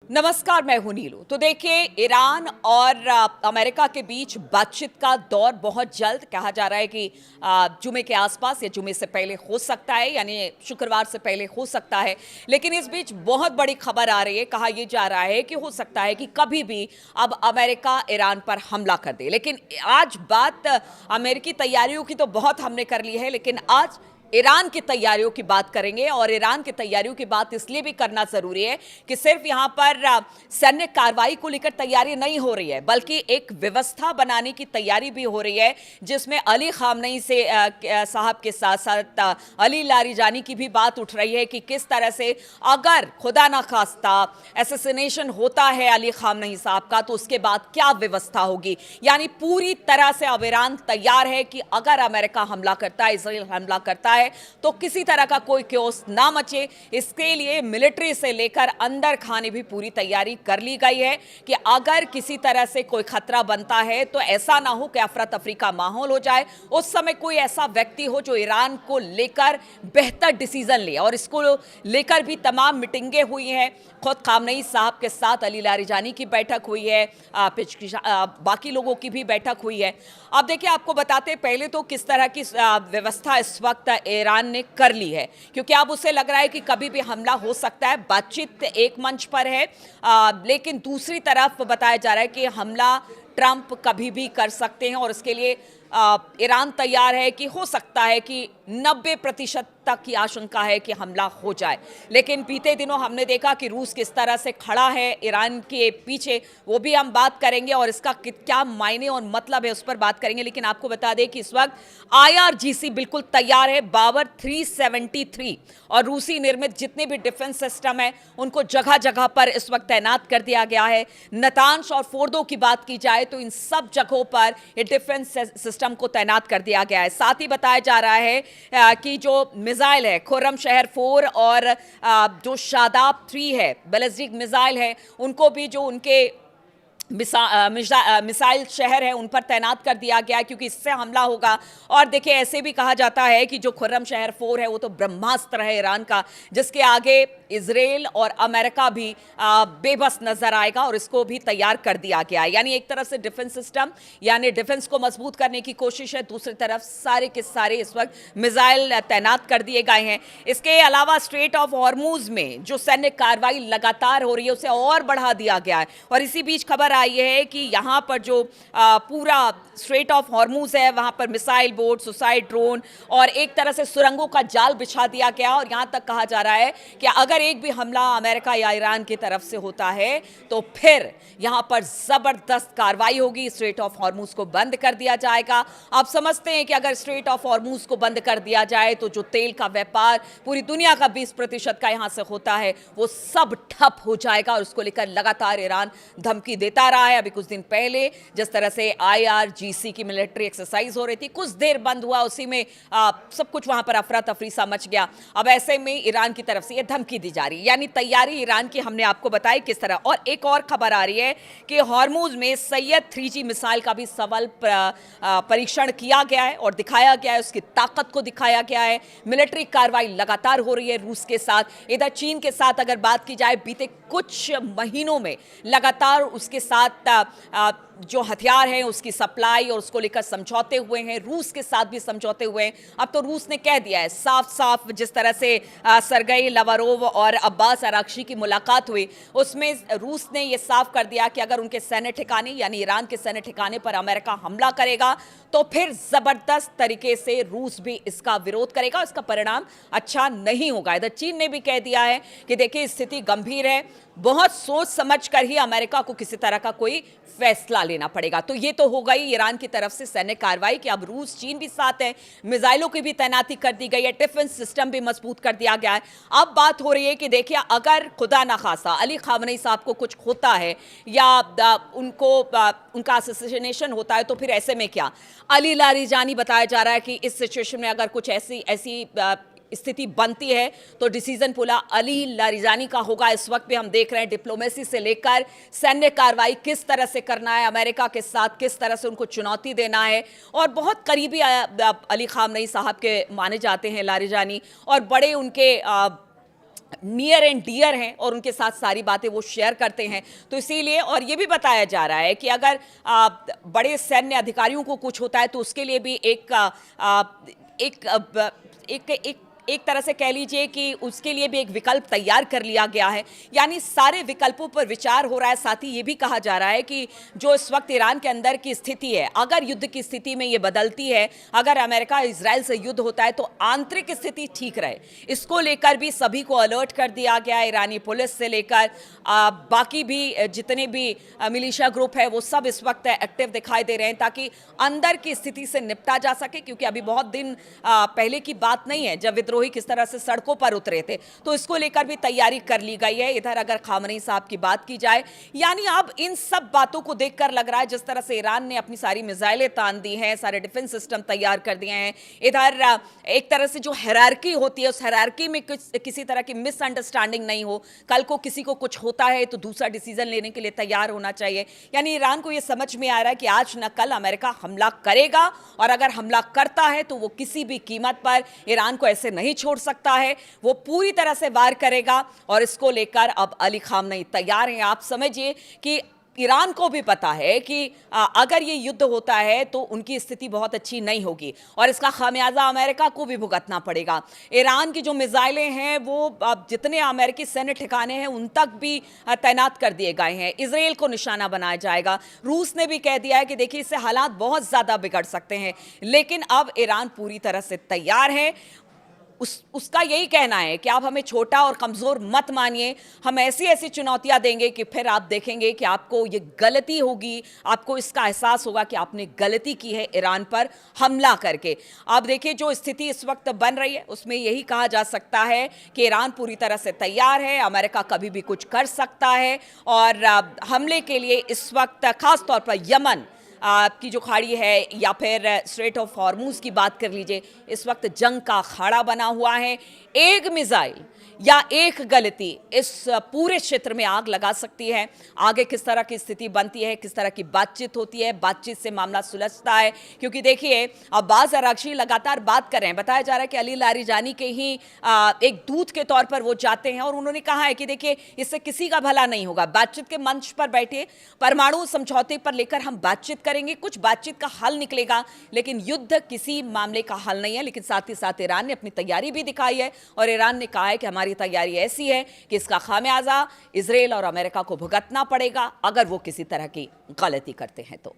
नमस्कार, मैं हूं नीलू। तो देखिए, ईरान और अमेरिका के बीच बातचीत का दौर बहुत जल्द कहा जा रहा है कि जुमे के आसपास या जुमे से पहले हो सकता है, यानी शुक्रवार से पहले हो सकता है। लेकिन इस बीच बहुत बड़ी खबर आ रही है, कहा यह जा रहा है कि हो सकता है कि कभी भी अब अमेरिका ईरान पर हमला कर दे। लेकिन आज बात अमेरिकी तैयारियों की तो बहुत हमने कर ली है, लेकिन आज ईरान की तैयारियों की बात करेंगे। और ईरान की तैयारियों की बात इसलिए भी करना जरूरी है कि सिर्फ यहां पर सैन्य कार्रवाई को लेकर तैयारी नहीं हो रही है, बल्कि एक व्यवस्था बनाने की तैयारी भी हो रही है, जिसमें अली खामनेई से साहब के साथ साथ अली लारिजानी की भी बात उठ रही है कि किस तरह से अगर खुदा ना खास्ता एसेसिनेशन होता है अली खामनेई साहब का, तो उसके बाद क्या व्यवस्था होगी। यानी पूरी तरह से अब ईरान तैयार है कि अगर अमेरिका हमला करता है, इसराइल हमला करता है, तो किसी तरह का कोई क्योस ना मचे। इसके लिए मिलिट्री से लेकर अंदर खाने भी पूरी तैयारी कर ली गई है कि अगर किसी तरह से कोई खतरा बनता है तो ऐसा ना हो कि अफरा तफरी का माहौल हो जाए। उस समय कोई ऐसा व्यक्ति हो जो ईरान को लेकर बेहतर डिसीजन ले। और इसको लेकर भी तमाम मीटिंगें हुई हैं। खुद खामनेई साहब के साथ अली लारिजानी की बैठक हुई है, बाकी लोगों की भी बैठक हुई है। अब देखिए, आपको बताते पहले तो किस तरह की व्यवस्था इस वक्त ईरान ने कर ली है, क्योंकि अब उसे लग रहा है कि कभी भी हमला हो सकता है। बातचीत एक मंच पर है, लेकिन दूसरी तरफ बताया जा रहा है कि हमला ट्रंप कभी भी कर सकते हैं। और इसके लिए ईरान तैयार है कि हो सकता है कि 90% तक की आशंका है कि हमला हो जाए। लेकिन बीते दिनों हमने देखा कि रूस किस तरह से खड़ा है ईरान के पीछे, वो भी हम बात करेंगे और इसका क्या मायने और मतलब है उस पर बात करेंगे। लेकिन आपको बता दें कि इस वक्त IRGC बिल्कुल तैयार है, बावर 373 और रूसी निर्मित जितने भी डिफेंस सिस्टम है उनको जगह जगह पर इस वक्त तैनात कर दिया गया है। नतांश और फोर्दो की बात की जाए तो इन सब जगहों पर ये डिफेंस सिस्टम को तैनात कर दिया गया है। साथ ही बताया जा रहा है कि जो मिसाइल है खुर्रमशहर 4 और जो शादाब 3 है, बैलिस्टिक मिसाइल है, उनको भी जो उनके मिसाइल शहर है उन पर तैनात कर दिया गया, क्योंकि इससे हमला होगा। और देखिए, ऐसे भी कहा जाता है कि जो खुर्रमशहर 4 है वो तो ब्रह्मास्त्र है ईरान का, जिसके आगे इजराइल और अमेरिका भी बेबस नजर आएगा। और इसको भी तैयार कर दिया गया है। यानी एक तरफ से डिफेंस सिस्टम, यानी डिफेंस को मजबूत करने की कोशिश है, दूसरी तरफ सारे के सारे इस वक्त मिसाइल तैनात कर दिए गए हैं। इसके अलावा स्ट्रेट ऑफ हॉर्मूज में जो सैन्य कार्रवाई लगातार हो रही है उसे और बढ़ा दिया गया है। और इसी बीच खबर आई है कि यहां पर जो पूरा स्ट्रेट ऑफ हॉर्मूज है वहां पर मिसाइल बोट, सुसाइड ड्रोन और एक तरह से सुरंगों का जाल बिछा दिया गया। और यहां तक कहा जा रहा है कि अगर एक भी हमला अमेरिका या ईरान की तरफ से होता है तो फिर यहां पर जबरदस्त कार्रवाई होगी, स्ट्रेट ऑफ हॉर्मूज को बंद कर दिया जाएगा। आप समझते हैं कि अगर स्ट्रेट ऑफ हॉर्मूज को बंद कर दिया जाए तो जो तेल का व्यापार पूरी दुनिया का 20% का यहां से होता है वो सब ठप हो जाएगा। और उसको लेकर लगातार ईरान धमकी देता रहा है। अभी कुछ दिन पहले जिस तरह से IRGC की मिलिट्री एक्सरसाइज हो रही थी, कुछ देर बंद हुआ, उसी में सब कुछ वहां पर अफरा तफरी सा मच गया। अब ऐसे में ईरान की तरफ से यह धमकी दी जा रही है, यानी तैयारी ईरान की हमने आपको बताई किस तरह। और एक और खबर आ रही है कि हॉर्मूज में सैयद 3G मिसाइल का भी सफल परीक्षण किया गया है और दिखाया गया है, उसकी ताकत को दिखाया गया है। मिलिट्री कार्रवाई लगातार हो रही है रूस के साथ। इधर चीन के साथ अगर बात की जाए, बीते कुछ महीनों में लगातार उसके साथ जो हथियार हैं उसकी सप्लाई और उसको लेकर समझौते हुए हैं। रूस के साथ भी समझौते हुए हैं। अब तो रूस ने कह दिया है साफ साफ, जिस तरह से सरगई लावारोव और अब्बास अराक्ची की मुलाकात हुई, उसमें रूस ने यह साफ कर दिया कि अगर उनके सैन्य ठिकाने यानी ईरान के सैन्य ठिकाने पर अमेरिका हमला करेगा तो फिर जबरदस्त तरीके से रूस भी इसका विरोध करेगा। इसका परिणाम अच्छा नहीं होगा। इधर चीन ने भी कह दिया है कि देखिए, स्थिति गंभीर है, बहुत सोच समझ कर ही अमेरिका को किसी तरह का कोई फैसला लेना पड़ेगा। तो ये तो हो गई ईरान की तरफ से सैन्य कार्रवाई कि अब रूस चीन भी साथ है, मिसाइलों की भी तैनाती कर दी गई है, डिफेंस सिस्टम भी मजबूत कर दिया गया है। अब बात हो रही है कि देखिए, अगर खुदा ना खासा अली खामनेई साहब को कुछ होता है या उनका असैसिनेशन होता है तो फिर ऐसे में क्या। अली लारिजानी बताया जा रहा है कि इस सिचुएशन में अगर कुछ ऐसी स्थिति बनती है तो डिसीजन पूरा अली लारिजानी का होगा। इस वक्त भी हम देख रहे हैं डिप्लोमेसी से लेकर सैन्य कार्रवाई किस तरह से करना है, अमेरिका के साथ किस तरह से उनको चुनौती देना है। और बहुत करीबी अली खामनेई साहब के माने जाते हैं लारिजानी, और बड़े उनके नियर एंड डियर हैं और उनके साथ सारी बातें वो शेयर करते हैं। तो इसीलिए, और ये भी बताया जा रहा है कि अगर बड़े सैन्य अधिकारियों को कुछ होता है तो उसके लिए भी एक तरह से कह लीजिए कि उसके लिए भी एक विकल्प तैयार कर लिया गया है। यानी सारे विकल्पों पर विचार हो रहा है। साथ ही ये भी कहा जा रहा है कि जो इस वक्त ईरान के अंदर की स्थिति है, अगर युद्ध की स्थिति में ये बदलती है, अगर अमेरिका इजराइल से युद्ध होता है तो आंतरिक स्थिति ठीक रहे, इसको लेकर भी सभी को अलर्ट कर दिया गया है। ईरानी पुलिस से लेकर बाकी भी जितने भी मिलिशिया ग्रुप है वो सब इस वक्त एक्टिव दिखाई दे रहे हैं ताकि अंदर की स्थिति से निपटा जा सके। क्योंकि अभी बहुत दिन पहले की बात नहीं है जब विद्रोही किस तरह से सड़कों पर उतरे थे, तो इसको लेकर भी तैयारी कर ली गई है। इधर अगर खामनेई साहब की बात की जाए, यानी अब इन सब बातों को देखकर लग रहा है जिस तरह से ईरान ने अपनी सारी मिसाइलें तान दी हैं, सारे डिफेंस सिस्टम तैयार कर दिए हैं, इधर एक तरह से जो हायरार्की होती है उस हायरार्की में किसी तरह की मिसअंडरस्टैंडिंग नहीं हो, कल को किसी को कुछ होता है तो दूसरा डिसीजन लेने के लिए तैयार होना चाहिए। यानी ईरान को यह समझ में आ रहा है कि आज न कल अमेरिका हमला करेगा, और अगर हमला करता है तो वो किसी भी कीमत पर ईरान को ऐसे नहीं छोड़ सकता है, वो पूरी तरह से वार करेगा। और इसको लेकर अब अली खामनेई तैयार हैं। आप समझिए कि ईरान को भी पता है कि अगर ये युद्ध होता है तो उनकी स्थिति बहुत अच्छी नहीं होगी और इसका खामियाजा अमेरिका को भी भुगतना पड़ेगा। ईरान की जो मिसाइलें हैं वो जितने अमेरिकी सैन्य ठिकाने हैं उन तक भी तैनात कर दिए गए हैं। इजराइल को निशाना बनाया जाएगा। रूस ने भी कह दिया है कि देखिए इससे हालात बहुत ज़्यादा बिगड़ सकते हैं, लेकिन अब ईरान पूरी तरह से तैयार है। उसका यही कहना है कि आप हमें छोटा और कमज़ोर मत मानिए, हम ऐसी ऐसी चुनौतियां देंगे कि फिर आप देखेंगे कि आपको ये गलती होगी, आपको इसका एहसास होगा कि आपने गलती की है ईरान पर हमला करके। आप देखिए जो स्थिति इस वक्त बन रही है उसमें यही कहा जा सकता है कि ईरान पूरी तरह से तैयार है, अमेरिका कभी भी कुछ कर सकता है। और हमले के लिए इस वक्त खास तौर पर यमन की जो खाड़ी है या फिर स्ट्रेट ऑफ हॉर्मूज की बात कर लीजिए, इस वक्त जंग का अखाड़ा बना हुआ है। एक मिसाइल या एक गलती इस पूरे क्षेत्र में आग लगा सकती है। आगे किस तरह की स्थिति बनती है, किस तरह की बातचीत होती है, बातचीत से मामला सुलझता है। क्योंकि देखिए अब्बास अरागची लगातार बात कर रहे हैं, बताया जा रहा है कि अली लारिजानी के ही एक दूत के तौर पर वो जाते हैं और उन्होंने कहा है कि देखिए इससे किसी का भला नहीं होगा। बातचीत के मंच पर बैठे परमाणु समझौते पर लेकर हम बातचीत करेंगे, कुछ बातचीत का हल निकलेगा, लेकिन युद्ध किसी मामले का हल नहीं है। लेकिन साथ ही साथ ईरान ने अपनी तैयारी भी दिखाई है और ईरान ने कहा है कि हमारी तैयारी ऐसी है कि इसका खामियाजा इजराइल और अमेरिका को भुगतना पड़ेगा अगर वो किसी तरह की गलती करते हैं तो।